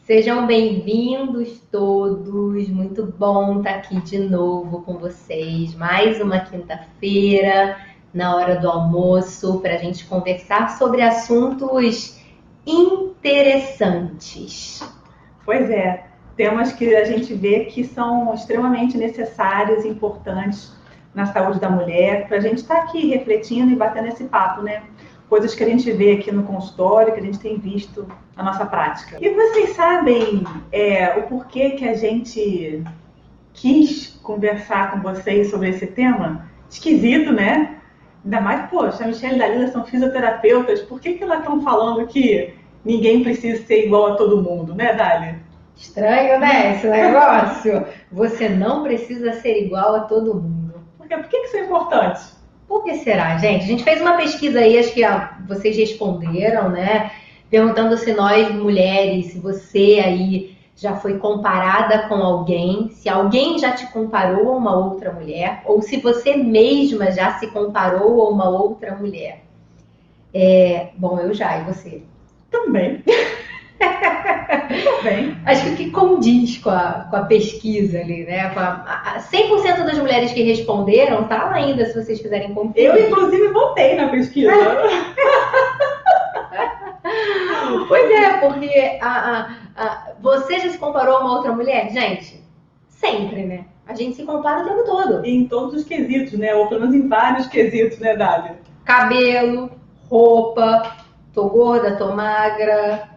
Sejam bem-vindos todos, muito bom estar aqui de novo com vocês. Mais uma quinta-feira, na hora do almoço, para a gente conversar sobre assuntos interessantes. Pois é, temas que a gente vê que são extremamente necessários e importantes na saúde da mulher, para a gente estar aqui refletindo e batendo esse papo, né? Coisas que a gente vê aqui no consultório, que a gente tem visto na nossa prática. E vocês sabem o porquê que a gente quis conversar com vocês sobre esse tema? Esquisito, né? Ainda mais, poxa, a Michelle e a Dalila são fisioterapeutas, por que elas estão falando que ninguém precisa ser igual a todo mundo, né, Dali? Estranho, né, esse negócio? Você não precisa ser igual a todo mundo. Por que isso é importante? Por que será, gente? A gente fez uma pesquisa aí, acho que vocês responderam, né? Perguntando se nós, mulheres, se você aí já foi comparada com alguém, se alguém já te comparou a uma outra mulher, ou se você mesma já se comparou a uma outra mulher. Bom, eu já, e você? Também. Também. Acho que condiz com a pesquisa ali, né? 100% das mulheres que responderam, tá lá ainda, se vocês quiserem conferir. Eu, inclusive, votei na pesquisa. Pois é, porque você já se comparou a uma outra mulher? Gente, sempre, né? A gente se compara o tempo todo. Em todos os quesitos, né? Ou pelo menos em vários quesitos, né, Dália? Cabelo, roupa, tô gorda, tô magra,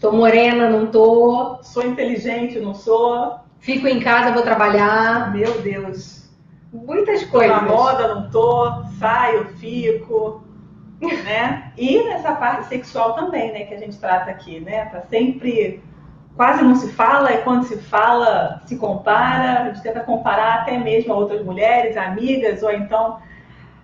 tô morena, não tô. Sou inteligente, não sou. Fico em casa, vou trabalhar. Meu Deus. Muitas coisas. Tô na moda, não tô. Saio, fico. Né? E nessa parte sexual também, né? Que a gente trata aqui, né? Tá sempre... Quase não se fala, e quando se fala, se compara. A gente tenta comparar até mesmo a outras mulheres, amigas, ou então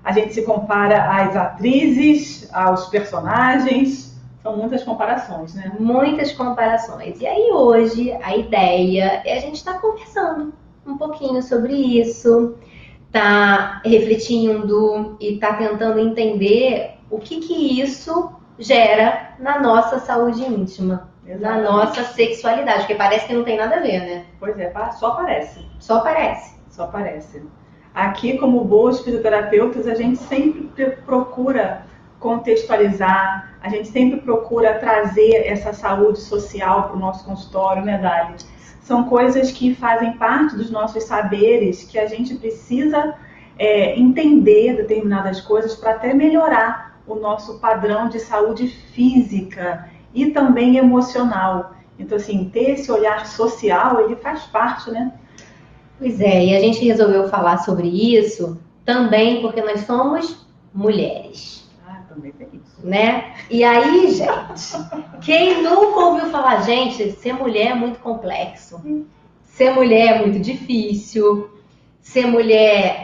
a gente se compara às atrizes, aos personagens. São muitas comparações, né? Muitas comparações. E aí hoje a ideia é a gente estar conversando um pouquinho sobre isso, tá refletindo e tá tentando entender o que isso gera na nossa saúde íntima, na nossa sexualidade, porque parece que não tem nada a ver, né? Pois é, só parece. Só parece. Só parece. Aqui, como boas fisioterapeutas, a gente sempre procura contextualizar, a gente sempre procura trazer essa saúde social para o nosso consultório, né, Dali? São coisas que fazem parte dos nossos saberes, que a gente precisa entender determinadas coisas para até melhorar o nosso padrão de saúde física e também emocional. Então, assim, ter esse olhar social, ele faz parte, né? Pois é, e a gente resolveu falar sobre isso também porque nós somos mulheres. Também tem isso. Né? E aí, gente, quem nunca ouviu falar, gente, ser mulher é muito complexo. Ser mulher é muito difícil. Ser mulher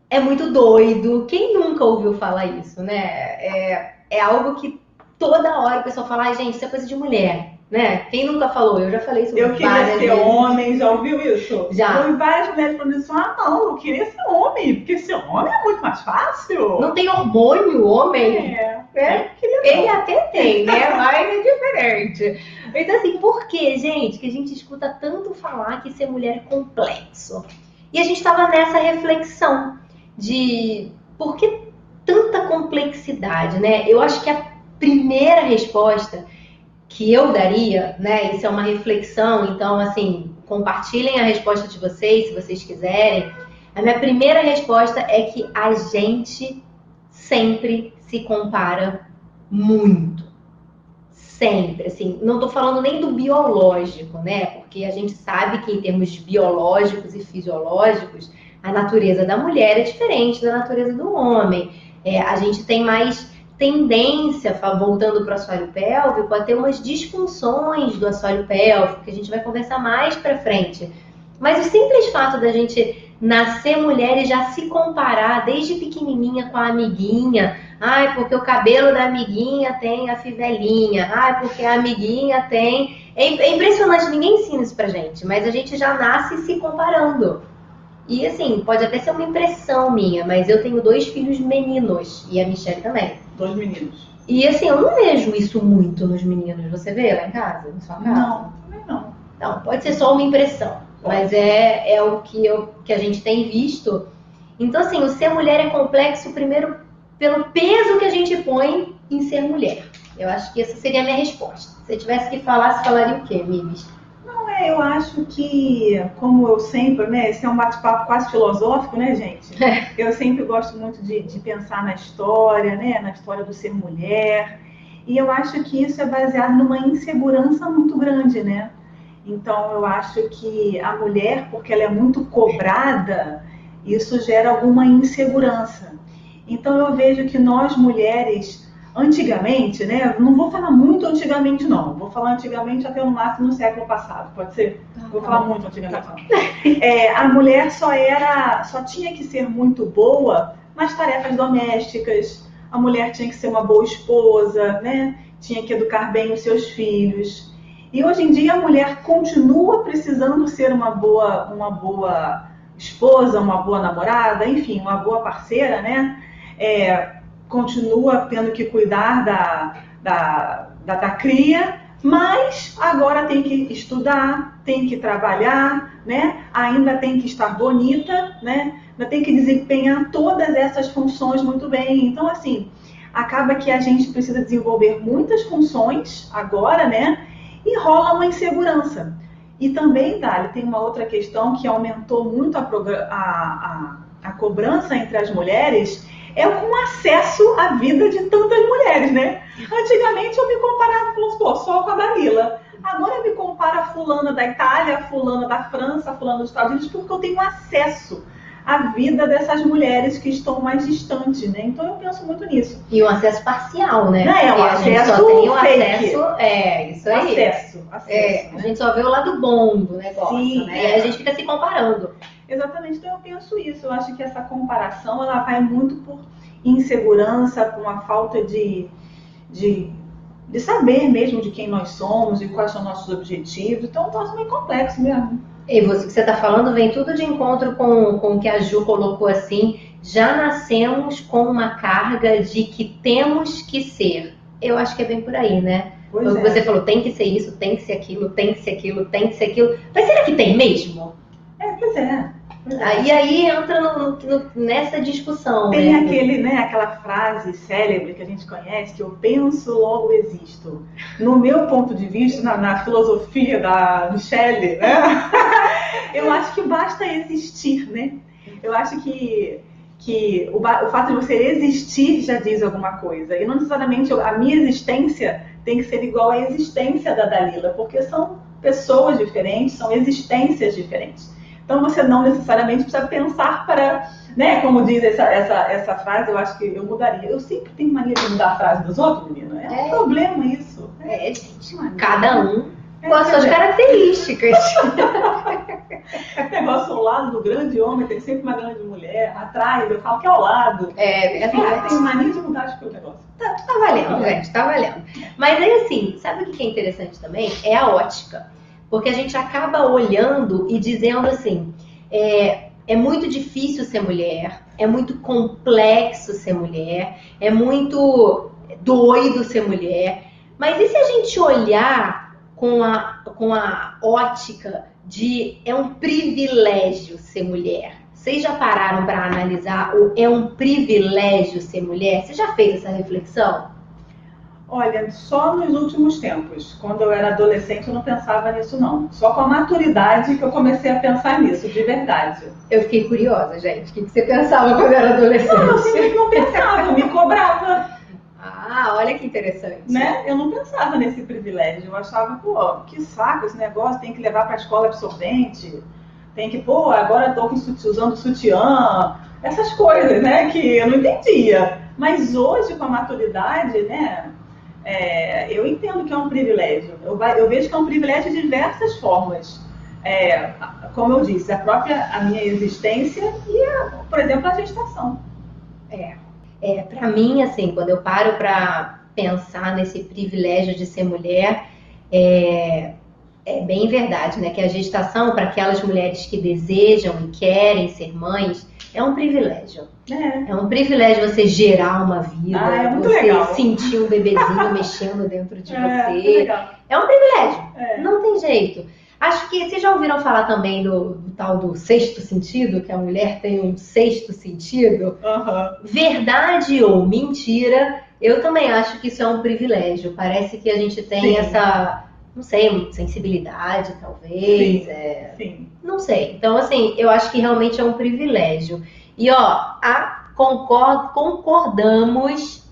é muito doido. Quem nunca ouviu falar isso, né? É algo que toda hora o pessoal fala, gente, isso é coisa de mulher. Né? Quem nunca falou? Eu já falei isso várias vezes. Eu queria ser homem, já ouviu isso? Já. E várias mulheres falando assim, não, eu queria ser homem, porque ser homem é muito mais fácil. Não tem hormônio, homem? Ele até tem, né? Mas é diferente. Então assim, por que, gente, que a gente escuta tanto falar que ser mulher é complexo? E a gente estava nessa reflexão de por que tanta complexidade, né? Eu acho que a primeira resposta que eu daria, né? Isso é uma reflexão, então, assim, compartilhem a resposta de vocês, se vocês quiserem. A minha primeira resposta é que a gente sempre se compara muito. Sempre, assim, não tô falando nem do biológico, né? Porque a gente sabe que em termos biológicos e fisiológicos, a natureza da mulher é diferente da natureza do homem. A gente tem mais tendência, voltando para o assoalho pélvico, a ter umas disfunções do assoalho pélvico, que a gente vai conversar mais para frente. Mas o simples fato da gente nascer mulher e já se comparar desde pequenininha com a amiguinha, porque o cabelo da amiguinha tem a fivelinha, porque a amiguinha tem... É impressionante, ninguém ensina isso pra gente, mas a gente já nasce se comparando. E assim, pode até ser uma impressão minha, mas eu tenho 2 filhos meninos, e a Michelle também. 2 meninos. E assim, eu não vejo isso muito nos meninos. Você vê lá em casa, na sua casa? Não, também não. Não, pode ser só uma impressão, mas é o que a gente tem visto. Então, assim, o ser mulher é complexo, primeiro, pelo peso que a gente põe em ser mulher. Eu acho que essa seria a minha resposta. Se você tivesse que falar, você falaria o quê, Mibis? Não, eu acho que, como eu sempre, né, esse é um bate-papo quase filosófico, né, gente? Eu sempre gosto muito de pensar na história, né, na história do ser mulher. E eu acho que isso é baseado numa insegurança muito grande, né? Então, eu acho que a mulher, porque ela é muito cobrada, isso gera alguma insegurança. Então, eu vejo que nós mulheres, antigamente, né? Não vou falar muito antigamente, não. Vou falar antigamente até no máximo no século passado, pode ser? Vou falar muito antigamente, não. A mulher só tinha que ser muito boa nas tarefas domésticas. A mulher tinha que ser uma boa esposa, né? Tinha que educar bem os seus filhos. E hoje em dia a mulher continua precisando ser uma boa esposa, uma boa namorada, enfim, uma boa parceira, né? Continua tendo que cuidar da cria, mas agora tem que estudar, tem que trabalhar, né? Ainda tem que estar bonita, né? Ainda tem que desempenhar todas essas funções muito bem. Então, assim, acaba que a gente precisa desenvolver muitas funções agora, né? E rola uma insegurança. E também, Dali, tem uma outra questão que aumentou muito a cobrança entre as mulheres, é com acesso à vida de tantas mulheres, né? Antigamente eu me comparava só com a Dalila. Agora eu me comparo a fulana da Itália, a fulana da França, a fulana dos Estados Unidos, porque eu tenho acesso à vida dessas mulheres que estão mais distantes, né? Então eu penso muito nisso. E o acesso parcial, né? Não, o acesso só tem o fake. Acesso, isso aí. Acesso, né? A gente só vê o lado bom do negócio, sim, né? E aí a gente fica se comparando. Exatamente, então eu penso isso. Eu acho que essa comparação, ela vai muito por insegurança, com a falta de saber mesmo de quem nós somos e quais são nossos objetivos. Então é um troço meio complexo mesmo. E você, o que você está falando vem tudo de encontro com o que a Ju colocou assim. Já nascemos com uma carga de que temos que ser. Eu acho que é bem por aí, né? Você falou, tem que ser isso, tem que ser aquilo, tem que ser aquilo, tem que ser aquilo. Mas será que tem mesmo? Pois é. E aí entra nessa discussão. Tem aquela frase célebre que a gente conhece, que eu penso, logo existo. No meu ponto de vista, na filosofia da Michele, né? Eu acho que basta existir, né? Eu acho que o fato de você existir já diz alguma coisa. E não necessariamente a minha existência tem que ser igual à existência da Dalila, porque são pessoas diferentes, são existências diferentes. Então você não necessariamente precisa pensar para, né, como diz essa frase, eu acho que eu mudaria. Eu sempre tenho mania de mudar a frase dos outros, menina. É um problema isso. Gente, cada um com as suas características. O negócio ao lado do grande homem tem sempre uma grande mulher, atrás, eu falo que é ao lado. É verdade. Eu tenho mania de mudar o negócio. Tá valendo, gente, tá valendo. Mas aí assim, sabe o que é interessante também? É a ótica. Porque a gente acaba olhando e dizendo assim, é muito difícil ser mulher, é muito complexo ser mulher, é muito doido ser mulher. Mas e se a gente olhar com a ótica de é um privilégio ser mulher? Vocês já pararam para analisar o é um privilégio ser mulher? Você já fez essa reflexão? Olha, só nos últimos tempos. Quando eu era adolescente, eu não pensava nisso, não. Só com a maturidade que eu comecei a pensar nisso, de verdade. Eu fiquei curiosa, gente. O que você pensava quando era adolescente? Não, eu simplesmente não pensava, eu me cobrava. Ah, olha que interessante. Né? Eu não pensava nesse privilégio. Eu achava, pô, que saco esse negócio, tem que levar para a escola absorvente. Tem que, pô, agora estou usando sutiã. Essas coisas, né, que eu não entendia. Mas hoje, com a maturidade, né... eu entendo que é um privilégio. Eu vejo que é um privilégio de diversas formas. Como eu disse, a minha existência e, por exemplo, a gestação. Para mim, assim, quando eu paro para pensar nesse privilégio de ser mulher, é bem verdade, né? Que a gestação, para aquelas mulheres que desejam e querem ser mães, é um privilégio. É. É um privilégio você gerar uma vida, é muito você legal. sentir um bebezinho mexendo dentro de você. Legal. É um privilégio, não tem jeito. Acho que vocês já ouviram falar também do tal do sexto sentido, que a mulher tem um sexto sentido? Verdade ou mentira, eu também acho que isso é um privilégio. Parece que a gente tem essa, não sei, sensibilidade, talvez. Sim. Não sei. Então, assim, eu acho que realmente é um privilégio. E, concordamos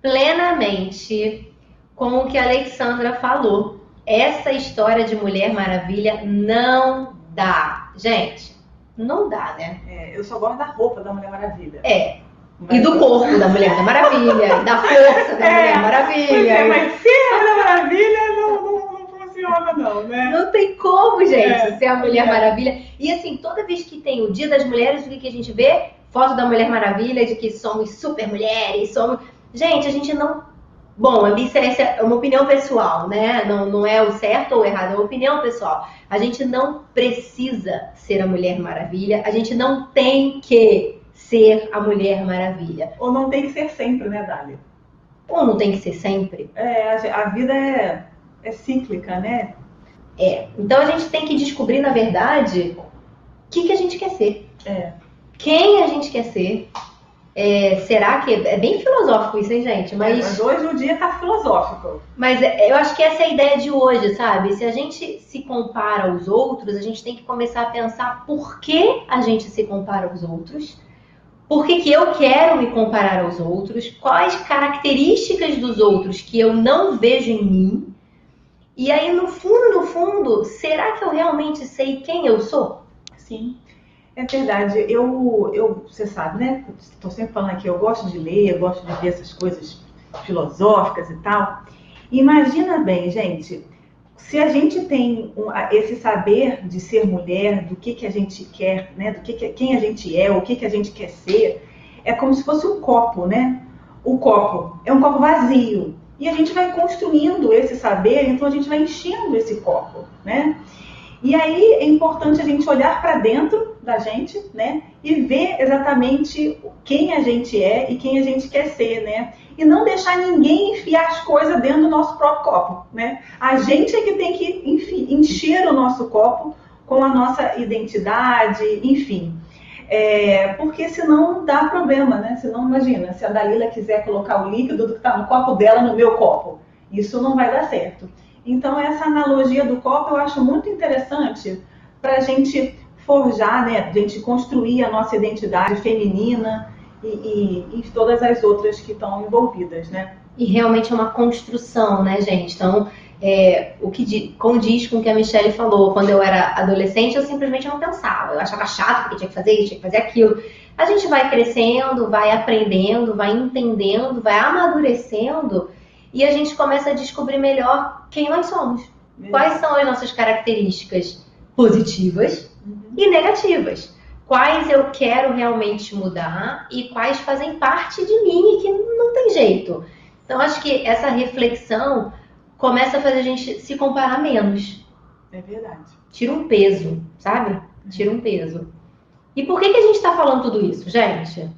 plenamente com o que a Alexandra falou. Essa história de Mulher Maravilha não dá. Gente, não dá, né? Eu só gosto da roupa da Mulher Maravilha. E do corpo da Mulher Maravilha, e da força da Mulher Maravilha. Mas ser a Mulher Maravilha não funciona, não, né? Não tem como, gente, ser a Mulher Maravilha. E assim, toda vez que tem o Dia das Mulheres, o que a gente vê? Foto da Mulher Maravilha, de que somos super mulheres, somos... Gente, a gente não... Bom, essa é uma opinião pessoal, né? Não é o certo ou o errado, é uma opinião pessoal. A gente não precisa ser a Mulher Maravilha, a gente não tem que ser a Mulher Maravilha. Ou não tem que ser sempre, né, Dália? Ou não tem que ser sempre. A vida é cíclica, né? Então a gente tem que descobrir, na verdade, o que a gente quer ser. Quem a gente quer ser. Será que... É bem filosófico isso, hein, gente? Mas hoje o dia tá filosófico. Mas eu acho que essa é a ideia de hoje, sabe? Se a gente se compara aos outros, a gente tem que começar a pensar por que a gente se compara aos outros. Por que eu quero me comparar aos outros? Quais características dos outros que eu não vejo em mim? E aí, no fundo, será que eu realmente sei quem eu sou? Sim. É verdade, você sabe, né? Estou sempre falando aqui, eu gosto de ler, eu gosto de ver essas coisas filosóficas e tal. Imagina bem, gente, se a gente tem esse saber de ser mulher, do que a gente quer, né? Quem a gente é, o que a gente quer ser, é como se fosse um copo, né? O copo é um copo vazio e a gente vai construindo esse saber, então a gente vai enchendo esse copo, né? E aí é importante a gente olhar para dentro da gente, né? E ver exatamente quem a gente é e quem a gente quer ser, né? E não deixar ninguém enfiar as coisas dentro do nosso próprio copo, né? A gente é que tem que encher o nosso copo com a nossa identidade, enfim. Porque senão dá problema, né? Senão, imagina, se a Dalila quiser colocar o líquido que está no copo dela no meu copo, isso não vai dar certo. Então, essa analogia do copo eu acho muito interessante para a gente forjar, né? A gente construir a nossa identidade feminina e todas as outras que estão envolvidas, né? E realmente é uma construção, né, gente? Então, o que condiz com o que a Michelle falou. Quando eu era adolescente, eu simplesmente não pensava. Eu achava chato porque tinha que fazer isso, tinha que fazer aquilo. A gente vai crescendo, vai aprendendo, vai entendendo, vai amadurecendo e a gente começa a descobrir melhor quem nós somos. Quais são as nossas características positivas e negativas. Quais eu quero realmente mudar e quais fazem parte de mim e que não tem jeito. Então, acho que essa reflexão começa a fazer a gente se comparar menos. É verdade. Tira um peso, sabe? Tira um peso. E por que a gente está falando tudo isso, gente?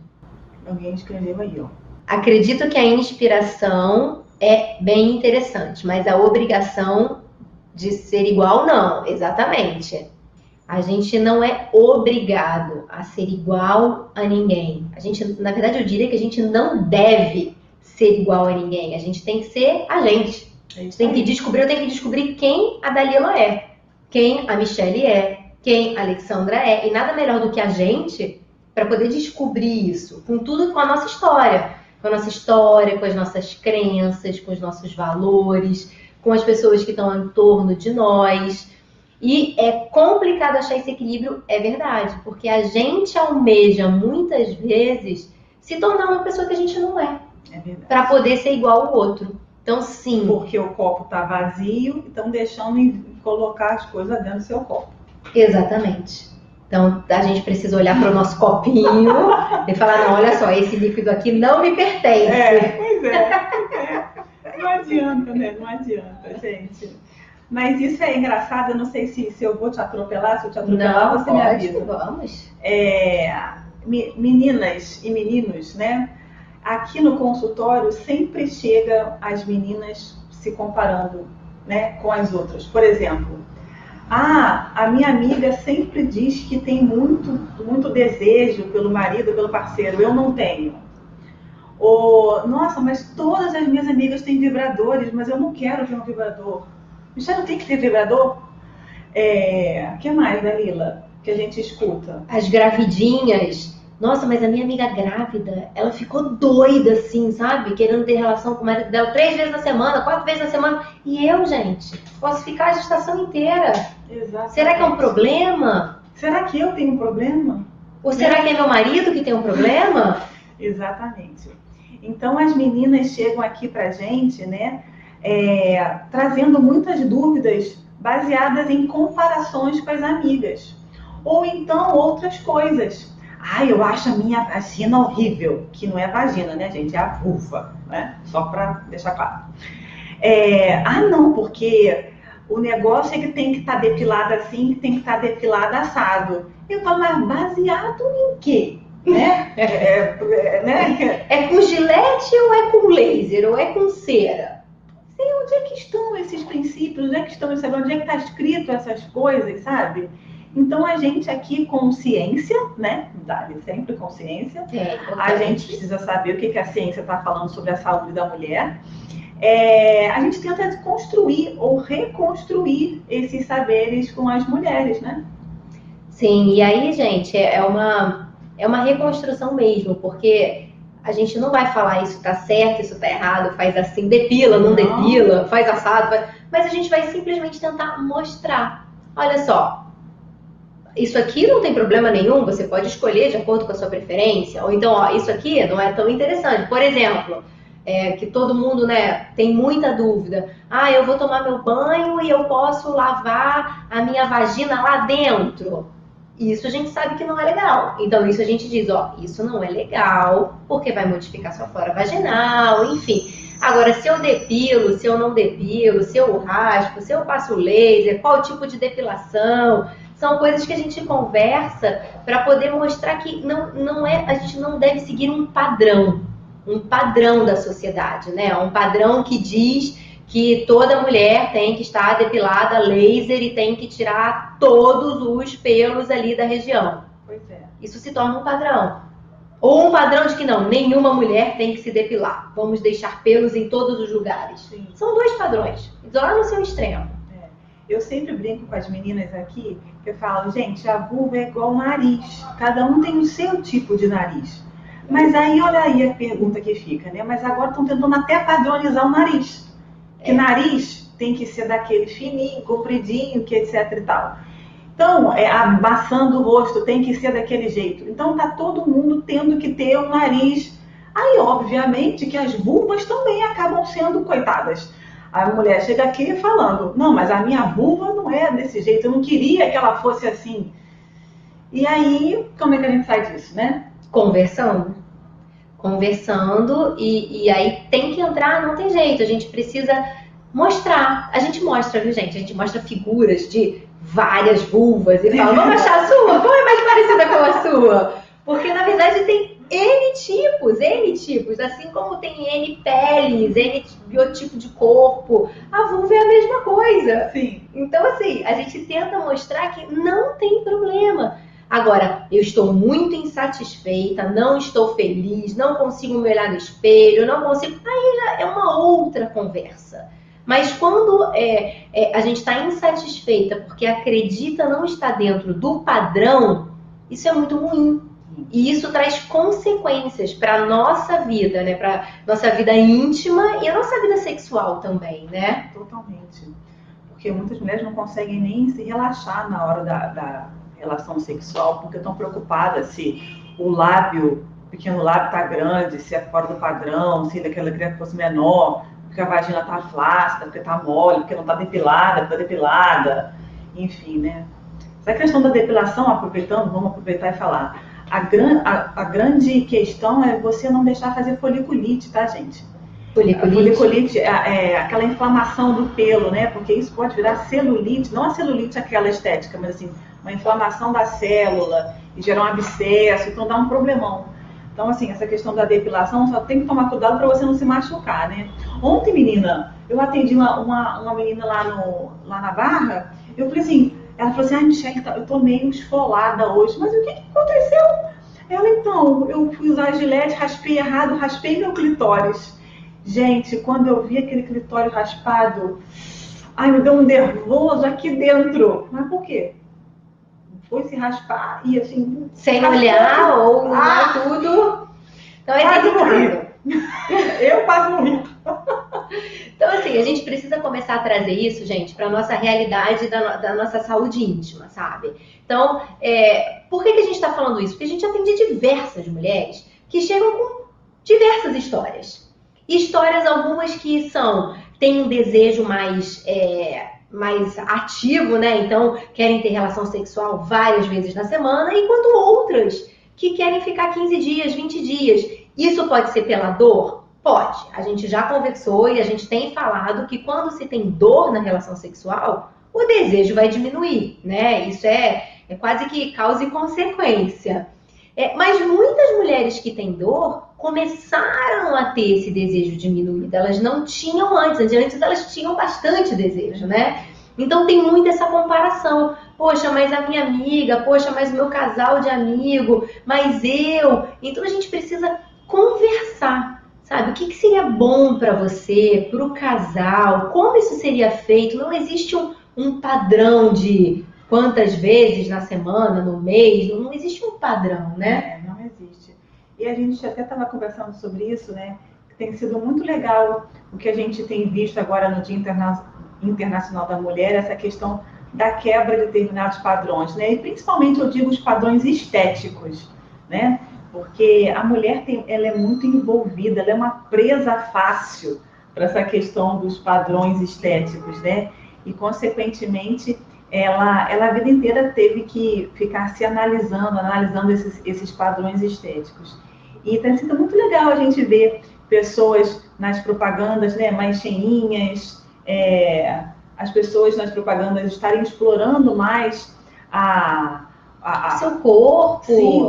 Alguém escreveu aí, ó. Acredito que a inspiração é bem interessante, mas a obrigação de ser igual, não. Exatamente. A gente não é obrigado a ser igual a ninguém. A gente, na verdade, eu diria que a gente não deve ser igual a ninguém. A gente tem que ser a gente. Eu tenho que descobrir quem a Dalila é, quem a Michelle é, quem a Alexandra é. E nada melhor do que a gente para poder descobrir isso, com a nossa história. Com a nossa história, com as nossas crenças, com os nossos valores, com as pessoas que estão em torno de nós. E é complicado achar esse equilíbrio, é verdade, porque a gente almeja muitas vezes se tornar uma pessoa que a gente não é, para poder ser igual ao outro. Então, sim. Porque o copo está vazio, então deixando colocar as coisas dentro do seu copo. Exatamente. Então, a gente precisa olhar para o nosso copinho e falar, não, olha só, esse líquido aqui não me pertence. Pois é. Não adianta, né? Não adianta, gente. Mas isso é engraçado, eu não sei se eu vou te atropelar, se eu te atropelar, não, você me avisa. Vamos. meninas e meninos, né? Aqui no consultório sempre chega as meninas se comparando, né, com as outras. Por exemplo, a minha amiga sempre diz que tem muito desejo pelo marido, pelo parceiro, eu não tenho. Ou, nossa, mas todas as minhas amigas têm vibradores, mas eu não quero ter um vibrador. Já não tem que ter vibrador? O que mais, Dalila, que a gente escuta? As gravidinhas. Nossa, mas a minha amiga grávida, ela ficou doida assim, sabe? Querendo ter relação com o marido dela 3 vezes na semana, 4 vezes na semana. E eu, gente, posso ficar a gestação inteira. Exatamente. Será que é um problema? Será que eu tenho um problema? Ou será que é meu marido que tem um problema? Exatamente. Então as meninas chegam aqui pra gente, né, trazendo muitas dúvidas baseadas em comparações com as amigas. Ou então outras coisas. Eu acho a minha vagina horrível, que não é vagina, né, gente? É a vulva, né? Só para deixar claro. Não, porque o negócio é que tem que estar depilada assim, que tem que estar depilada assado. Eu falo, mas baseado em quê? Né? Né? É com gilete ou é com laser? Ou é com cera? Sei onde é que estão esses princípios, onde é que estão, onde é que está escrito essas coisas, sabe? Então a gente aqui, consciência, né? Dá-lhe sempre consciência. A gente precisa saber o que a ciência está falando sobre a saúde da mulher. A gente tenta construir ou reconstruir esses saberes com as mulheres, né? Sim, e aí, gente, é uma reconstrução mesmo, porque a gente não vai falar isso tá certo, isso tá errado, faz assim, depila, não depila, faz assado, mas a gente vai simplesmente tentar mostrar. Olha só, isso aqui não tem problema nenhum, você pode escolher de acordo com a sua preferência, ou então, isso aqui não é tão interessante. Por exemplo, que todo mundo, né, tem muita dúvida. Eu vou tomar meu banho e eu posso lavar a minha vagina lá dentro. Isso a gente sabe que não é legal. Então isso a gente diz, isso não é legal, porque vai modificar sua flora vaginal, enfim. Agora, se eu depilo, se eu não depilo, se eu raspo, se eu passo laser, qual tipo de depilação, são coisas que a gente conversa para poder mostrar que a gente não deve seguir um padrão da sociedade, né? Um padrão que diz que toda mulher tem que estar depilada laser e tem que tirar todos os pelos ali da região. Pois é. Isso se torna um padrão. Ou um padrão de que não, nenhuma mulher tem que se depilar. Vamos deixar pelos em todos os lugares. Sim. São 2 padrões. Isolar no seu extremo. Eu sempre brinco com as meninas aqui, que eu falo, gente, a vulva é igual o nariz. Cada um tem o seu tipo de nariz. Mas aí, olha aí a pergunta que fica, né? Mas agora estão tentando até padronizar o nariz. Que nariz tem que ser daquele fininho, compridinho, que etc e tal. Então, a maçã do rosto tem que ser daquele jeito. Então, tá todo mundo tendo que ter um nariz. Aí, obviamente, que as vulvas também acabam sendo coitadas. A mulher chega aqui falando, não, mas a minha vulva não é desse jeito, eu não queria que ela fosse assim. E aí, como é que a gente sai disso, né? Conversando, e aí tem que entrar, não tem jeito, a gente precisa mostrar. A gente mostra, viu, gente? A gente mostra figuras de várias vulvas e fala, vamos achar a sua? Qual é mais parecida com a sua? Porque, na verdade, tem N tipos, assim como tem N peles, N biotipo de corpo, a vulva é a mesma coisa. Sim. Então, assim, a gente tenta mostrar que não tem problema. Agora, eu estou muito insatisfeita, não estou feliz, não consigo me olhar no espelho, não consigo... Aí já é uma outra conversa. Mas quando a gente está insatisfeita porque acredita não estar dentro do padrão, isso é muito ruim. E isso traz consequências para a nossa vida, né? Para nossa vida íntima e a nossa vida sexual também, né? Totalmente. Porque muitas mulheres não conseguem nem se relaxar na hora da relação sexual, porque estão preocupadas se o pequeno lábio está grande, se é fora do padrão, se daquela criança fosse menor, porque a vagina está flácida, porque está mole, porque não está depilada, porque está depilada, enfim, né? Essa questão da depilação, vamos aproveitar e falar. A grande questão é você não deixar fazer foliculite, tá, gente? Foliculite é aquela inflamação do pelo, né? Porque isso pode virar celulite, não a celulite aquela estética, mas assim, uma inflamação da célula e gerar um abscesso, então dá um problemão. Então, assim, essa questão da depilação, só tem que tomar cuidado para você não se machucar, né? Ontem, menina, eu atendi uma menina lá na Barra, eu falei assim, ela falou assim, ai, Michele, eu tô meio esfolada hoje, mas o que aconteceu? Ela, então, eu fui usar a Gillette, raspei errado, raspei meu clitóris. Gente, quando eu vi aquele clitóris raspado, ai, me deu um nervoso aqui dentro. Mas por quê? Foi se raspar e assim... Sem olhar ou mudar tudo. Então é delicado. Eu quase morri. Então, assim, a gente precisa começar a trazer isso, gente, para a nossa realidade da nossa saúde íntima, sabe? Então, por que a gente está falando isso? Porque a gente atende diversas mulheres que chegam com diversas histórias. Histórias algumas que têm um desejo mais ativo, né? Então, querem ter relação sexual várias vezes na semana, enquanto outras que querem ficar 15 dias, 20 dias. Isso pode ser pela dor? Pode. A gente já conversou e a gente tem falado que quando se tem dor na relação sexual, o desejo vai diminuir, né? Isso é quase que causa e consequência. Mas muitas mulheres que têm dor começaram a ter esse desejo diminuído. Elas não tinham antes elas tinham bastante desejo, né? Então tem muito essa comparação. Poxa, mas a minha amiga, poxa, mas o meu casal de amigo, mas eu. Então a gente precisa conversar, sabe? O que seria bom para você, para o casal? Como isso seria feito? Não existe um padrão de quantas vezes na semana, no mês, não existe um padrão, né? Não existe. E a gente até estava conversando sobre isso, né? Tem sido muito legal o que a gente tem visto agora no Dia Internacional da Mulher, essa questão da quebra de determinados padrões, né? E principalmente eu digo os padrões estéticos, né? Porque a mulher ela é muito envolvida, ela é uma presa fácil para essa questão dos padrões estéticos, né? E consequentemente ela a vida inteira teve que ficar se analisando esses padrões estéticos. E tem sido muito legal a gente ver pessoas nas propagandas, né, mais cheinhas, as pessoas nas propagandas estarem explorando mais seu corpo, sim,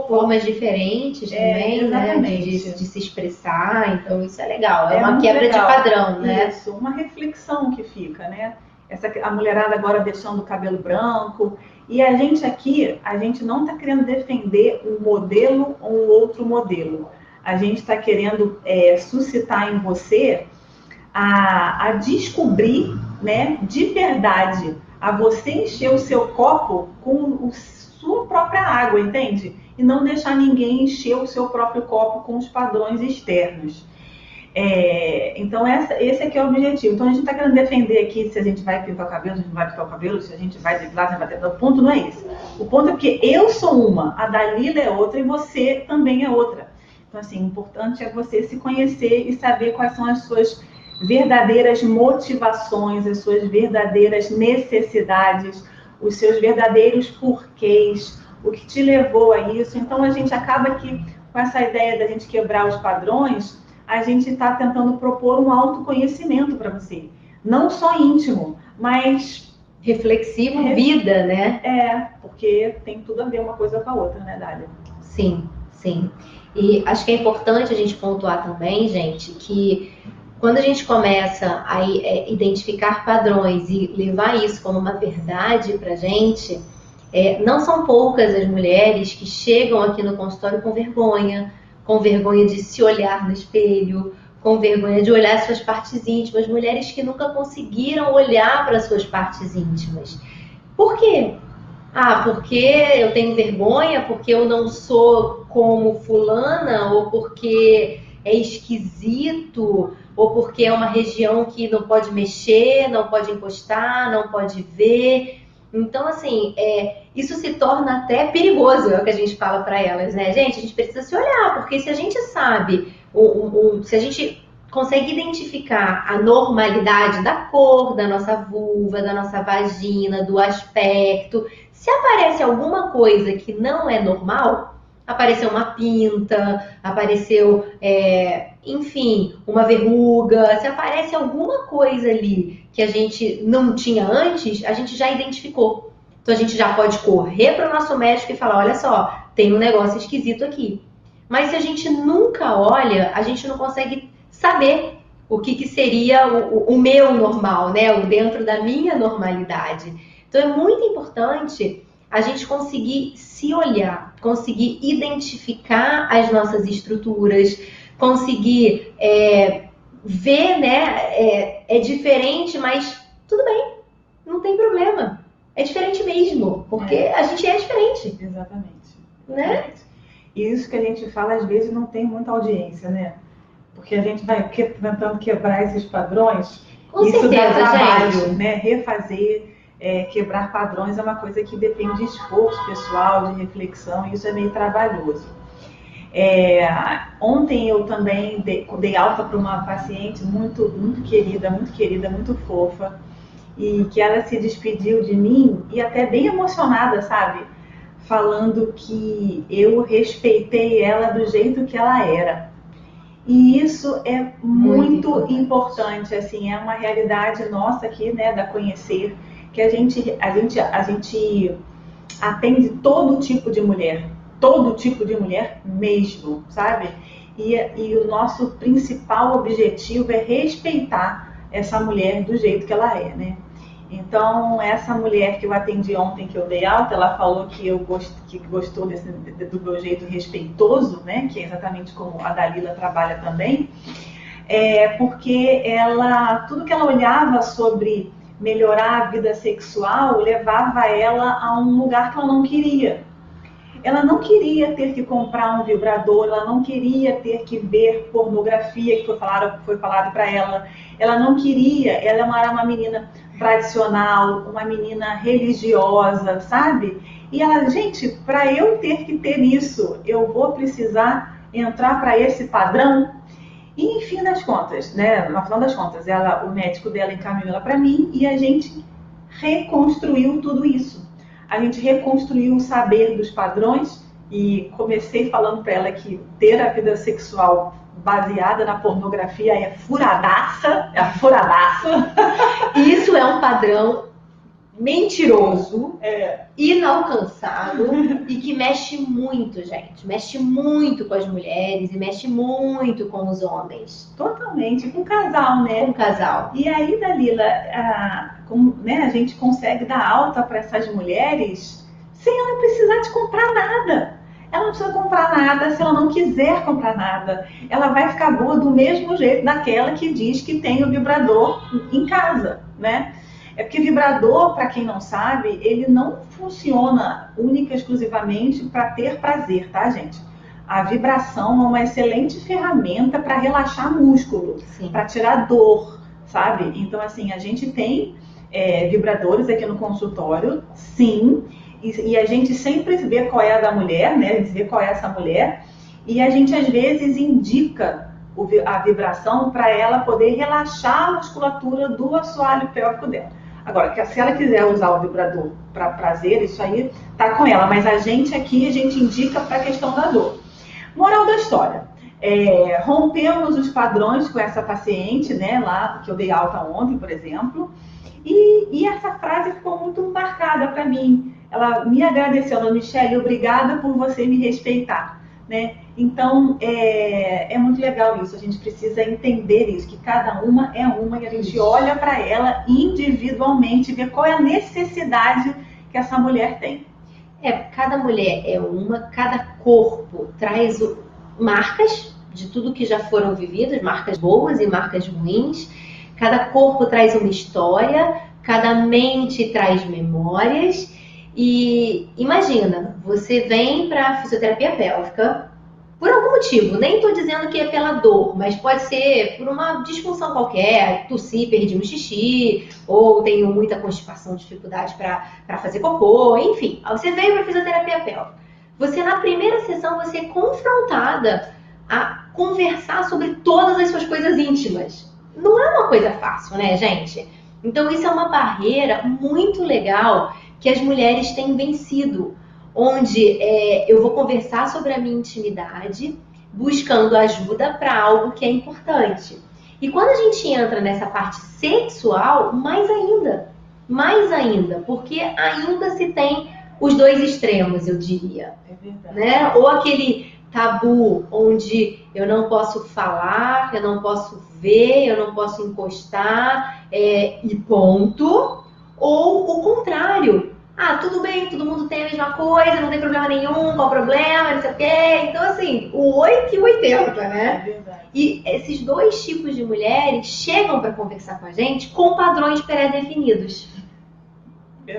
formas diferentes também, né, de se expressar. Então isso é legal, é uma quebra de padrão, né? Isso, uma reflexão que fica, né? A mulherada agora deixando o cabelo branco. E a gente aqui, a gente não está querendo defender um modelo ou um outro modelo. A gente está querendo suscitar em você a descobrir, né, de verdade, a você encher o seu copo com sua própria água, entende? E não deixar ninguém encher o seu próprio copo com os padrões externos. Então esse aqui é o objetivo. Então a gente está querendo defender aqui se a gente vai pintar o cabelo, se a gente não vai pintar o cabelo, se a gente vai depilar, se a gente vai depilar. O ponto não é esse. O ponto é porque eu sou uma, a Dalila é outra e você também é outra. Então assim, o importante é você se conhecer e saber quais são as suas verdadeiras motivações, as suas verdadeiras necessidades, os seus verdadeiros porquês, o que te levou a isso. Então a gente acaba que com essa ideia da gente quebrar os padrões, a gente está tentando propor um autoconhecimento para você. Não só íntimo, mas reflexivo, vida, né? Porque tem tudo a ver uma coisa com a outra, né, Dália? Sim, sim. E acho que é importante a gente pontuar também, gente, que quando a gente começa a identificar padrões e levar isso como uma verdade pra gente, não são poucas as mulheres que chegam aqui no consultório com vergonha de se olhar no espelho, com vergonha de olhar suas partes íntimas, mulheres que nunca conseguiram olhar para suas partes íntimas. Por quê? Porque eu tenho vergonha, porque eu não sou como fulana, ou porque é esquisito, ou porque é uma região que não pode mexer, não pode encostar, não pode ver. Então, assim, isso se torna até perigoso, é o que a gente fala para elas, né? Gente, a gente precisa se olhar, porque se a gente sabe, se a gente consegue identificar a normalidade da cor da nossa vulva, da nossa vagina, do aspecto, se aparece alguma coisa que não é normal, apareceu uma pinta, apareceu enfim, uma verruga, se aparece alguma coisa ali que a gente não tinha antes, a gente já identificou. Então a gente já pode correr para o nosso médico e falar, olha só, tem um negócio esquisito aqui. Mas se a gente nunca olha, a gente não consegue saber o que seria o meu normal, né? O dentro da minha normalidade. Então é muito importante a gente conseguir se olhar, conseguir identificar as nossas estruturas, conseguir ver, né? É diferente, mas tudo bem, não tem problema. É diferente mesmo, porque a gente é diferente. Exatamente. Né? E isso que a gente fala, às vezes, não tem muita audiência, né? Porque a gente vai tentando quebrar esses padrões. Com isso certeza, dá trabalho, gente. né? Refazer, quebrar padrões é uma coisa que depende de esforço pessoal, de reflexão, e isso é meio trabalhoso. Ontem eu também dei alta para uma paciente muito, muito querida, muito fofa, e que ela se despediu de mim, e até bem emocionada, sabe? Falando que eu respeitei ela do jeito que ela era. E isso é muito importante, assim, é uma realidade nossa aqui, né, da Conhecer, que a gente atende todo tipo de mulher mesmo, sabe? E o nosso principal objetivo é respeitar essa mulher do jeito que ela é, né? Então, essa mulher que eu atendi ontem, que eu dei alta, ela falou que gostou do meu jeito respeitoso, né? Que é exatamente como a Dalila trabalha também, porque tudo que ela olhava sobre melhorar a vida sexual levava ela a um lugar que ela não queria. Ela não queria ter que comprar um vibrador, ela não queria ter que ver pornografia, que foi falado para ela. Ela não queria, ela era uma menina tradicional, uma menina religiosa, sabe? E ela, gente, para eu ter que ter isso, eu vou precisar entrar para esse padrão? E, enfim das contas, né? No final das contas, o médico dela encaminhou ela para mim e a gente reconstruiu tudo isso. A gente reconstruiu o saber dos padrões e comecei falando para ela que ter a vida sexual baseada na pornografia é furadaça. Isso é um padrão mentiroso, inalcançável e que mexe muito, gente. Mexe muito com as mulheres e mexe muito com os homens. Totalmente, com o casal, né? Com o casal. E aí, Dalila, a gente consegue dar alta para essas mulheres sem ela precisar de comprar nada. Ela não precisa comprar nada se ela não quiser comprar nada. Ela vai ficar boa do mesmo jeito daquela que diz que tem o vibrador em casa, né? É porque vibrador, para quem não sabe, ele não funciona única e exclusivamente para ter prazer, tá, gente? A vibração é uma excelente ferramenta para relaxar músculo, para tirar dor, sabe? Então, assim, a gente tem vibradores aqui no consultório, sim, e a gente sempre vê qual é a da mulher, né? A gente vê qual é essa mulher, e a gente às vezes indica a vibração para ela poder relaxar a musculatura do assoalho pélvico dela. Agora, se ela quiser usar o vibrador para prazer, isso aí tá com ela, mas a gente indica para a questão da dor. Moral da história, rompemos os padrões com essa paciente, né, lá que eu dei alta ontem, por exemplo, e essa frase ficou muito marcada para mim. Ela me agradeceu, ela, Michele, obrigada por você me respeitar, né? Então, é muito legal isso, a gente precisa entender isso, que cada uma é uma e a gente olha para ela individualmente, ver qual é a necessidade que essa mulher tem. Cada mulher é uma, cada corpo traz marcas de tudo que já foram vividas, marcas boas e marcas ruins. Cada corpo traz uma história, cada mente traz memórias. E imagina, você vem para fisioterapia pélvica por algum motivo, nem estou dizendo que é pela dor, mas pode ser por uma disfunção qualquer, tossi, perdi um xixi, ou tenho muita constipação, dificuldade para fazer cocô, enfim. Você veio para fisioterapia pélvica. Você, na primeira sessão, você é confrontada a conversar sobre todas as suas coisas íntimas. Não é uma coisa fácil, né, gente? Então, isso é uma barreira muito legal que as mulheres têm vencido, onde eu vou conversar sobre a minha intimidade, buscando ajuda para algo que é importante. E quando a gente entra nessa parte sexual, mais ainda, porque ainda se tem os dois extremos, eu diria. É verdade. Né? Ou aquele tabu onde eu não posso falar, eu não posso ver, eu não posso encostar, e ponto. Ou o contrário. Ah, tudo bem, todo mundo tem a mesma coisa, não tem problema nenhum, qual o problema, não sei o quê. Então, assim, o 8 e o 80, né? É verdade. E esses dois tipos de mulheres chegam para conversar com a gente com padrões pré-definidos.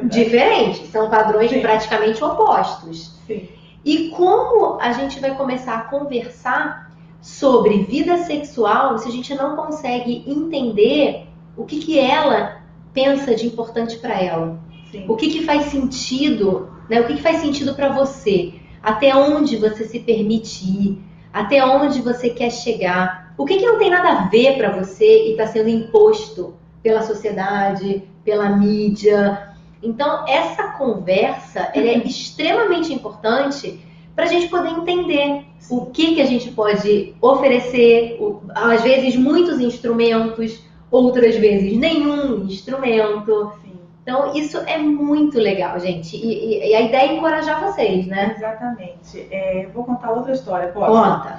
Diferentes, são padrões praticamente opostos. Sim. E como a gente vai começar a conversar sobre vida sexual se a gente não consegue entender o que ela pensa de importante para ela? Sim. O que faz sentido, né? O que faz sentido para você? Até onde você se permite ir? Até onde você quer chegar? O que não tem nada a ver para você e está sendo imposto pela sociedade, pela mídia? Então, essa conversa ela é extremamente importante para a gente poder entender o que a gente pode oferecer, às vezes muitos instrumentos, outras vezes nenhum instrumento. Sim. Então, isso é muito legal, gente. E a ideia é encorajar vocês, né? Exatamente. Vou contar outra história, posso? Conta.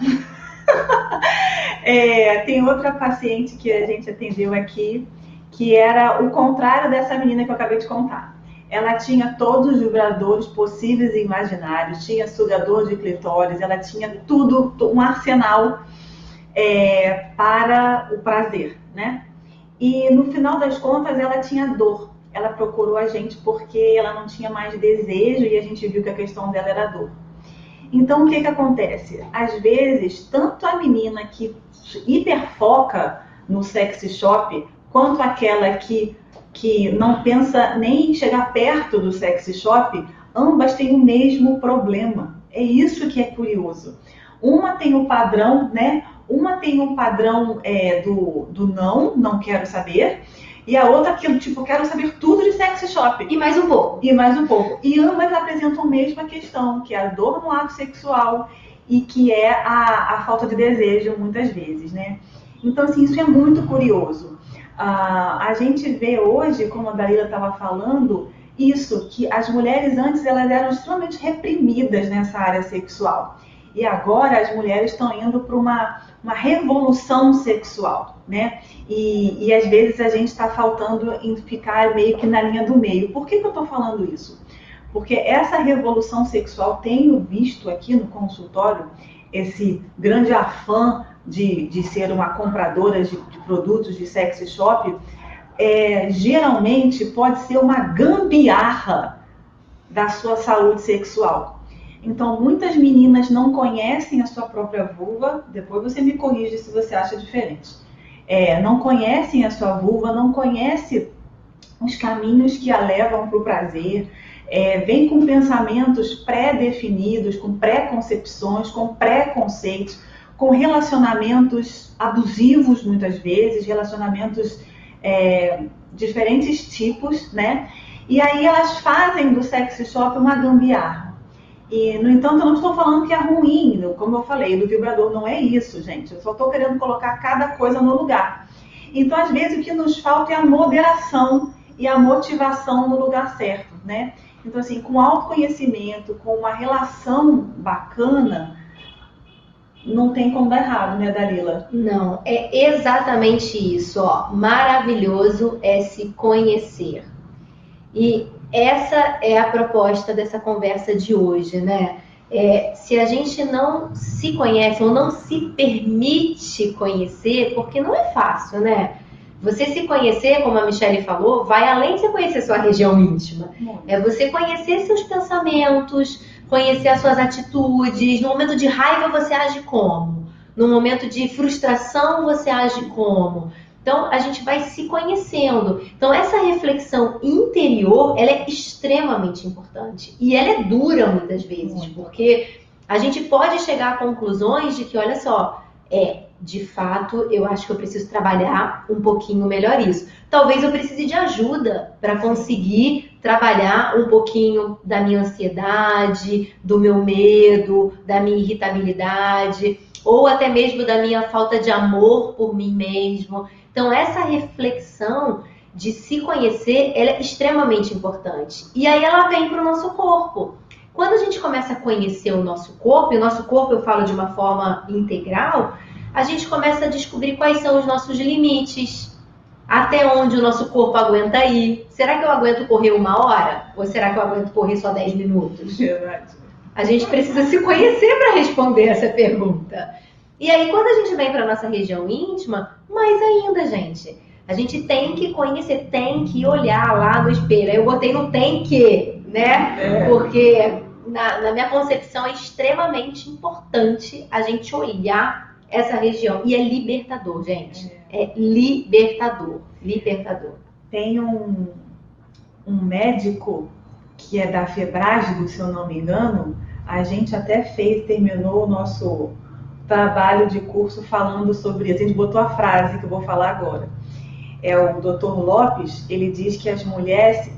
Tem outra paciente que a gente atendeu aqui, que era o contrário dessa menina que eu acabei de contar. Ela tinha todos os vibradores possíveis e imaginários, tinha sugador de clitóris, ela tinha tudo, um arsenal para o prazer, né? E no final das contas ela tinha dor. Ela procurou a gente porque ela não tinha mais desejo e a gente viu que a questão dela era dor. Então o que acontece? Às vezes, tanto a menina que hiperfoca no sexy shop, quanto aquela que não pensa nem em chegar perto do sexy shop, ambas têm o mesmo problema. É isso que é curioso. Uma tem o padrão, né? Uma tem um padrão do não quero saber, e a outra que quero saber tudo de sexy shop. E mais um pouco. E ambas apresentam a mesma questão, que é a dor no ato sexual e que é a falta de desejo, muitas vezes, né? Então, assim, isso é muito curioso. A gente vê hoje, como a Dalila estava falando, isso, que as mulheres antes elas eram extremamente reprimidas nessa área sexual. E agora as mulheres estão indo para uma revolução sexual, né? E às vezes a gente está faltando em ficar meio que na linha do meio. Por que eu estou falando isso? Porque essa revolução sexual, tenho visto aqui no consultório, esse grande afã de ser uma compradora de produtos de sexy shop, geralmente pode ser uma gambiarra da sua saúde sexual. Então, muitas meninas não conhecem a sua própria vulva, depois você me corrige se você acha diferente. Não conhecem a sua vulva, não conhecem os caminhos que a levam para o prazer, vem com pensamentos pré-definidos, com pré-concepções, com preconceitos, com relacionamentos abusivos muitas vezes, relacionamentos diferentes tipos, né? E aí elas fazem do sexy shop uma gambiarra. E, no entanto, eu não estou falando que é ruim, como eu falei, do vibrador não é isso, gente. Eu só estou querendo colocar cada coisa no lugar. Então, às vezes, o que nos falta é a moderação e a motivação no lugar certo, né? Então, assim, com autoconhecimento, com uma relação bacana, não tem como dar errado, né, Dalila? Não, é exatamente isso, ó. Maravilhoso é se conhecer. E essa é a proposta dessa conversa de hoje, né? Se a gente não se conhece ou não se permite conhecer, porque não é fácil, né? Você se conhecer, como a Michelle falou, vai além de você conhecer sua região íntima. É você conhecer seus pensamentos, conhecer as suas atitudes. No momento de raiva você age como? No momento de frustração você age como? Então, a gente vai se conhecendo. Então, essa reflexão interior, ela é extremamente importante. E ela é dura muitas vezes, porque a gente pode chegar a conclusões de que, olha só, de fato, eu acho que eu preciso trabalhar um pouquinho melhor isso. Talvez eu precise de ajuda para conseguir trabalhar um pouquinho da minha ansiedade, do meu medo, da minha irritabilidade. ou até mesmo da minha falta de amor por mim mesmo. Então, essa reflexão de se conhecer, ela é extremamente importante. E aí ela vem para o nosso corpo. Quando a gente começa a conhecer o nosso corpo, e o nosso corpo eu falo de uma forma integral, a gente começa a descobrir quais são os nossos limites, até onde o nosso corpo aguenta ir. Será que eu aguento correr 1 hora? Ou será que eu aguento correr só 10 minutos? Verdade. A gente precisa se conhecer para responder essa pergunta. E aí, quando a gente vem para a nossa região íntima, mais ainda, gente. A gente tem que conhecer, tem que olhar lá no espelho. Eu botei no tem que, né? Porque na minha concepção é extremamente importante a gente olhar essa região. E é libertador, gente. É libertador. Libertador. Tem um médico que é da Febrasgo, se eu não me engano. A gente até terminou o nosso trabalho de curso falando sobre isso. A gente botou a frase que eu vou falar agora. É o Dr. Lopes, ele diz que as mulheres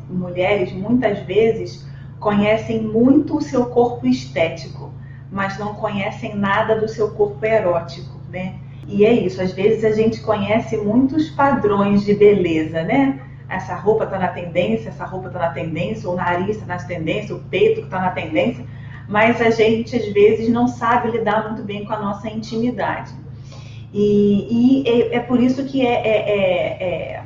muitas vezes conhecem muito o seu corpo estético, mas não conhecem nada do seu corpo erótico, né? E é isso, às vezes a gente conhece muitos padrões de beleza, né? Essa roupa tá na tendência, essa roupa tá na tendência, o nariz tá na tendência, o peito que tá na tendência, mas a gente às vezes não sabe lidar muito bem com a nossa intimidade. E é por isso que é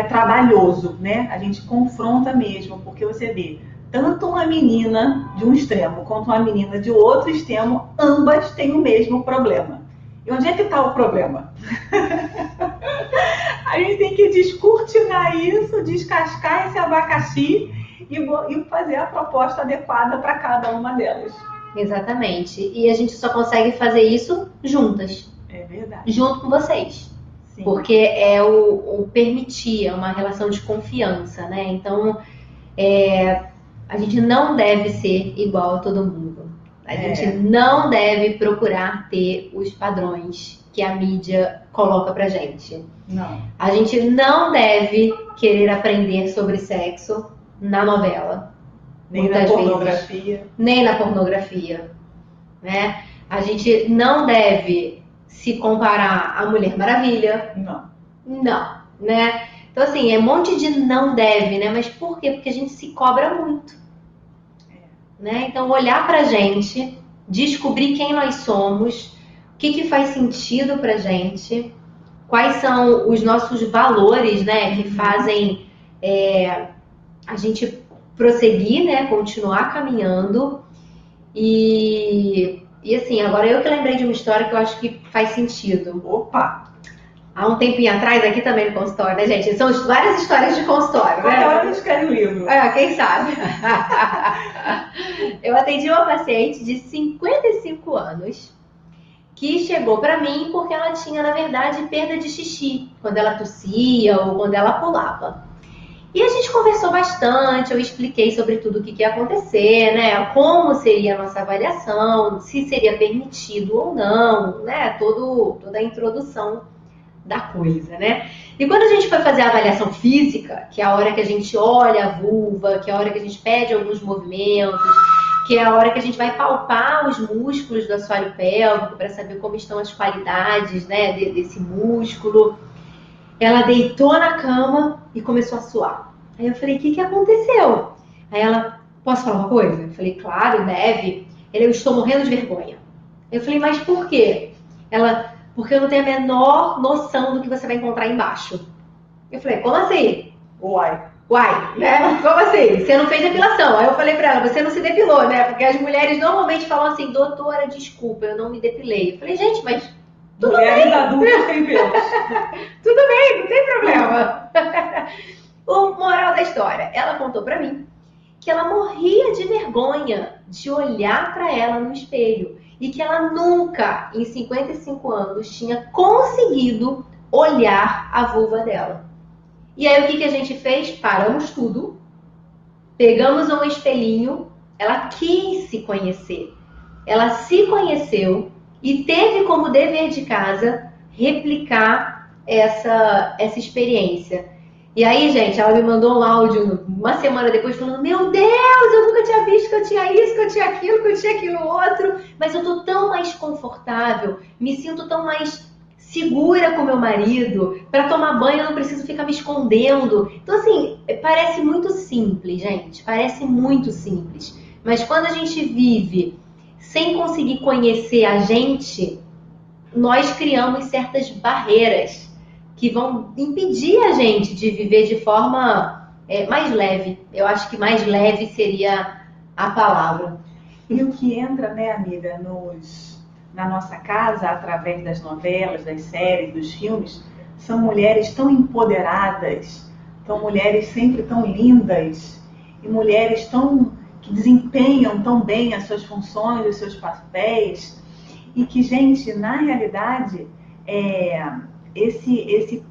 trabalhoso, né? A gente confronta mesmo, porque você vê, tanto uma menina de um extremo quanto uma menina de outro extremo, ambas têm o mesmo problema. E onde é que está o problema? A gente tem que descortinar isso, descascar esse abacaxi e fazer a proposta adequada para cada uma delas. Exatamente. E a gente só consegue fazer isso juntas. É verdade. Junto com vocês. Sim. Porque é o permitir, é uma relação de confiança, né? Então, a gente não deve ser igual a todo mundo. A gente não deve procurar ter os padrões que a mídia coloca pra gente. Não. A gente não deve querer aprender sobre sexo na novela. Nem na pornografia. Vezes. Nem na pornografia. Né? A gente não deve se comparar à Mulher Maravilha. Não, né? Então, assim, é um monte de não deve, né? Mas por quê? Porque a gente se cobra muito. Né? Então, olhar pra gente, descobrir quem nós somos, o que faz sentido pra gente, quais são os nossos valores, né? Que fazem a gente prosseguir, né? Continuar caminhando. E assim, agora eu que lembrei de uma história que eu acho que faz sentido. Opa! Há um tempinho atrás, aqui também no consultório, né, gente? São várias histórias de consultório, né? Qualquer hora eu escrevo o livro. Quem sabe? Eu atendi uma paciente de 55 anos que chegou pra mim porque ela tinha, na verdade, perda de xixi. Quando ela tossia ou quando ela pulava. E a gente conversou bastante, eu expliquei sobre tudo o que ia acontecer, né? Como seria a nossa avaliação, se seria permitido ou não, né? Toda a introdução da coisa, né? E quando a gente foi fazer a avaliação física, que é a hora que a gente olha a vulva, que é a hora que a gente pede alguns movimentos, que é a hora que a gente vai palpar os músculos do assoalho pélvico para saber como estão as qualidades, né, desse músculo, ela deitou na cama e começou a suar. Aí eu falei, o que aconteceu? Aí ela, posso falar uma coisa? Eu falei, claro, deve. Eu estou morrendo de vergonha. Eu falei, mas por quê? Ela, porque eu não tenho a menor noção do que você vai encontrar embaixo. Eu falei, como assim? Uai, né? Como assim? Você não fez depilação. Aí eu falei pra ela, você não se depilou, né? Porque as mulheres normalmente falam assim, doutora, desculpa, eu não me depilei. Eu falei, gente, mas tudo mulheres bem. adultas têm pelos. Tudo bem, não tem problema. O moral da história, ela contou pra mim que ela morria de vergonha de olhar pra ela no espelho e que ela nunca, em 55 anos, tinha conseguido olhar a vulva dela. E aí o que a gente fez? Paramos tudo, pegamos um espelhinho, ela quis se conhecer. Ela se conheceu e teve como dever de casa replicar essa experiência. E aí, gente, ela me mandou um áudio uma semana depois falando: meu Deus, eu nunca tinha visto que eu tinha isso, que eu tinha aquilo, que eu tinha aquilo outro. Mas eu tô tão mais confortável, me sinto tão mais segura com meu marido. Para tomar banho eu não preciso ficar me escondendo. Então, assim, parece muito simples, gente. Parece muito simples. Mas quando a gente vive sem conseguir conhecer a gente, nós criamos certas barreiras que vão impedir a gente de viver de forma mais leve. Eu acho que mais leve seria a palavra. E o que entra, né, amiga, na nossa casa, através das novelas, das séries, dos filmes, são mulheres tão empoderadas, são mulheres sempre tão lindas, e mulheres que desempenham tão bem as suas funções, os seus papéis, e que, gente, na realidade,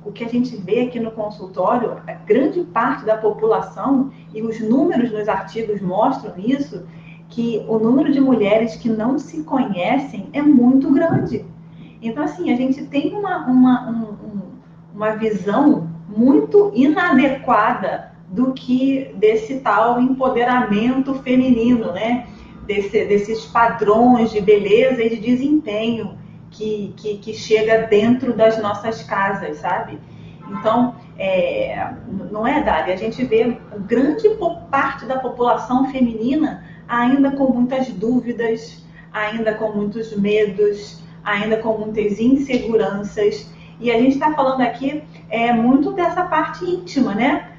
o que a gente vê aqui no consultório, a grande parte da população, e os números nos artigos mostram isso, que o número de mulheres que não se conhecem é muito grande. Então, assim, a gente tem uma visão muito inadequada desse tal empoderamento feminino, né? Desses padrões de beleza e de desempenho que chega dentro das nossas casas, sabe? Então, não é, Dália? A gente vê grande parte da população feminina ainda com muitas dúvidas, ainda com muitos medos, ainda com muitas inseguranças. E a gente está falando aqui muito dessa parte íntima, né?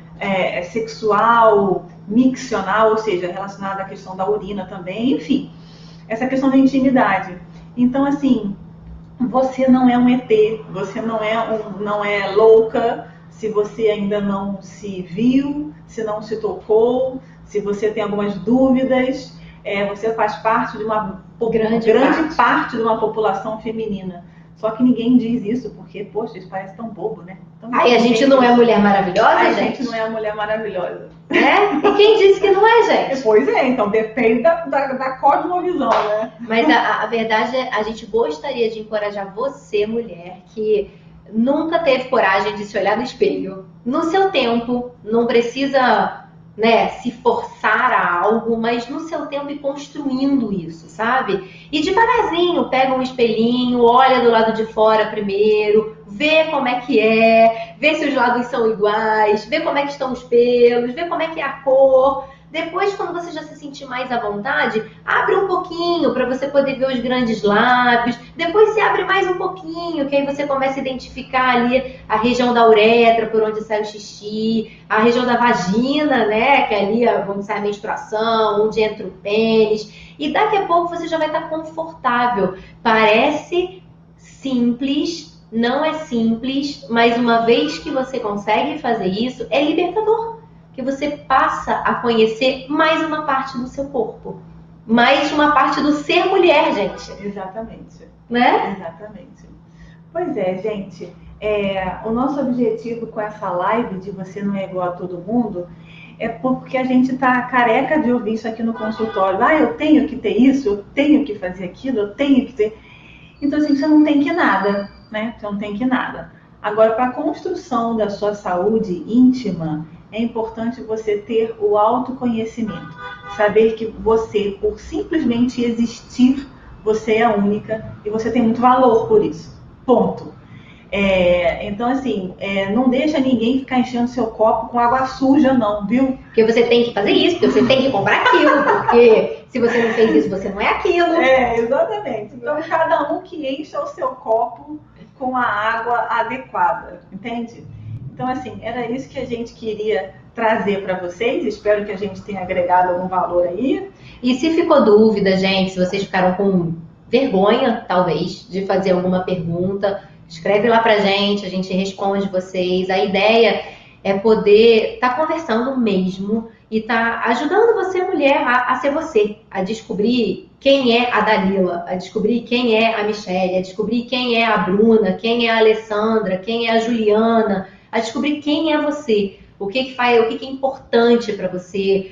Sexual, miccional, ou seja, relacionada à questão da urina também, enfim, essa questão da intimidade. Então, assim, você não é um ET, você não é louca, se você ainda não se viu, se não se tocou, se você tem algumas dúvidas, você faz parte de uma grande parte de uma população feminina. Só que ninguém diz isso, porque, poxa, isso parece tão bobo, né? Aí a gente não é mulher maravilhosa, gente? A gente não é mulher maravilhosa. E quem disse que não é, gente? Pois é, então depende da cosmovisão, né? Mas a verdade é, a gente gostaria de encorajar você, mulher, que nunca teve coragem de se olhar no espelho. No seu tempo, não precisa, né, se forçar a algo, mas no seu tempo ir construindo isso, sabe? E devagarzinho, pega um espelhinho, olha do lado de fora primeiro, vê como é que vê se os lados são iguais, vê como é que estão os pelos, vê como é que é a cor. Depois, quando você já se sentir mais à vontade, abre um pouquinho para você poder ver os grandes lábios. Depois se abre mais um pouquinho, que aí você começa a identificar ali a região da uretra, por onde sai o xixi, a região da vagina, né, que é ali onde sai a menstruação, onde entra o pênis. E daqui a pouco você já vai estar confortável. Parece simples, não é simples, mas uma vez que você consegue fazer isso, é libertador. Que você passa a conhecer mais uma parte do seu corpo. Mais uma parte do ser mulher, gente. Exatamente. Né? Exatamente. Pois é, gente. O nosso objetivo com essa live de Você Não É Igual a Todo Mundo é porque a gente está careca de ouvir isso aqui no consultório. Eu tenho que ter isso, eu tenho que fazer aquilo, eu tenho que ter... Então, assim, você não tem que nada, né? Você não tem que nada. Agora, para a construção da sua saúde íntima, é importante você ter o autoconhecimento. Saber que você, por simplesmente existir, você é única e você tem muito valor por isso. Ponto. Então, assim, não deixa ninguém ficar enchendo seu copo com água suja, não, viu? Porque você tem que fazer isso, porque você tem que comprar aquilo, porque se você não fez isso, você não é aquilo. Exatamente. Então, cada um que encha o seu copo com a água adequada, entende? Então, assim, era isso que a gente queria trazer para vocês. Espero que a gente tenha agregado algum valor aí. E se ficou dúvida, gente, se vocês ficaram com vergonha, talvez, de fazer alguma pergunta, escreve lá pra gente, a gente responde vocês. A ideia é poder estar conversando mesmo e estar ajudando você, mulher, a ser você, a descobrir quem é a Dalila, a descobrir quem é a Michelle, a descobrir quem é a Bruna, quem é a Alessandra, quem é a Juliana, a descobrir quem é você, o que faz, o que é importante para você,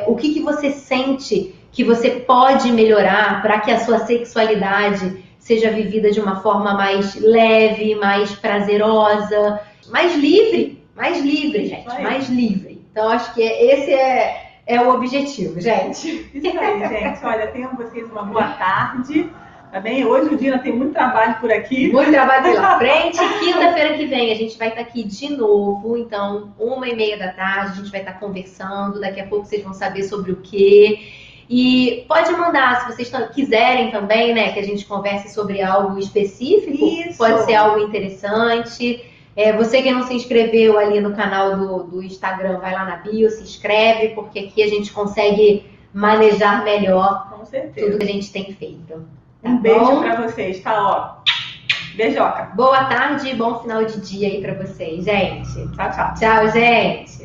o que você sente que você pode melhorar para que a sua sexualidade seja vivida de uma forma mais leve, mais prazerosa, mais livre Mais livre, gente, mais livre. Então, acho que esse é o objetivo, gente. Isso aí, gente. Olha, tenham vocês uma boa tarde. Tá bem? Hoje o Dina tem muito trabalho por aqui. Muito trabalho pela frente. Quinta-feira que vem a gente vai estar aqui de novo. Então, 1h30 da tarde, a gente vai estar conversando. Daqui a pouco vocês vão saber sobre o quê. E pode mandar, se vocês quiserem também, né, que a gente converse sobre algo específico. Isso. Pode ser algo interessante. Você que não se inscreveu ali no canal do Instagram, vai lá na bio, se inscreve, porque aqui a gente consegue manejar melhor Com certeza. tudo que a gente tem feito. Tá Um beijo bom? pra vocês, tá? Ó, beijoca. Boa tarde e bom final de dia aí pra vocês, gente. Tchau, tchau. Tchau, gente.